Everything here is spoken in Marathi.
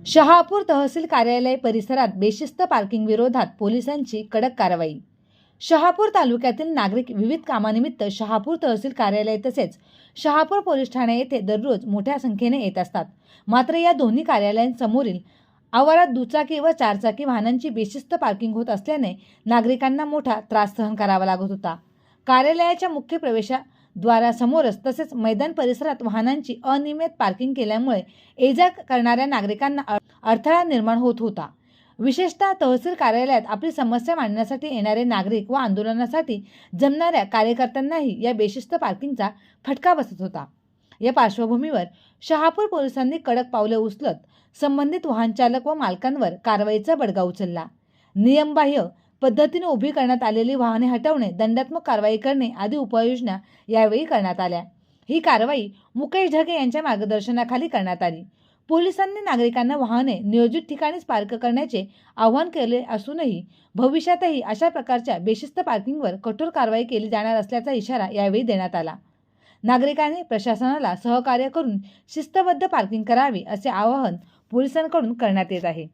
शहापूर तहसील कार्यालय परिसरात बेशिस्त पार्किंग विरोधात पोलिसांची कडक कारवाई। शहापूर तालुक्यातील नागरिक विविध कामानिमित्त शहापूर तहसील कार्यालय तसेच शहापूर पोलीस ठाणे येथे दररोज मोठ्या संख्येने येत असतात। मात्र या दोन्ही कार्यालयांसमोरील आवारात दुचाकी व चारचाकी वाहनांची बेशिस्त पार्किंग होत असल्याने नागरिकांना मोठा त्रास सहन करावा लागत होता। कार्यालयाच्या मुख्य प्रवेशद्वारासमोरच तसेच मैदान परिसरात वाहनांची अनियमित पार्किंग केल्यामुळे ये-जा करणाऱ्या नागरिकांना अडथळा निर्माण होत होता। विशेषतः तहसील कार्यालयात आपली समस्या मांडण्यासाठी येणारे नागरिक व आंदोलनासाठी जमणाऱ्या कार्यकर्त्यांनाही या बेशिस्त पार्किंगचा फटका बसत होता। या पार्श्वभूमीवर शहापूर पोलिसांनी कडक पावले उचलत संबंधित वाहन चालक व मालकांवर कारवाईचा बडगा उचलला। नियमबाह्य पद्धतीने उभी करण्यात आलेली वाहने हटवणे, दंडात्मक कारवाई करणे आदी उपाययोजना यावेळी करण्यात आल्या। ही कारवाई मुकेश ढगे यांच्या मार्गदर्शनाखाली करण्यात आली। पोलिसांनी नागरिकांना वाहने नियोजित ठिकाणीच पार्क करण्याचे आवाहन केले असूनही भविष्यातही अशा प्रकारच्या बेशिस्त पार्किंगवर कठोर कारवाई केली जाणार असल्याचा इशारा यावेळी देण्यात आला। नागरिकांनी प्रशासनाला सहकार्य करून शिस्तबद्ध पार्किंग करावी असे आवाहन पोलिसांकडून करण्यात येत आहे।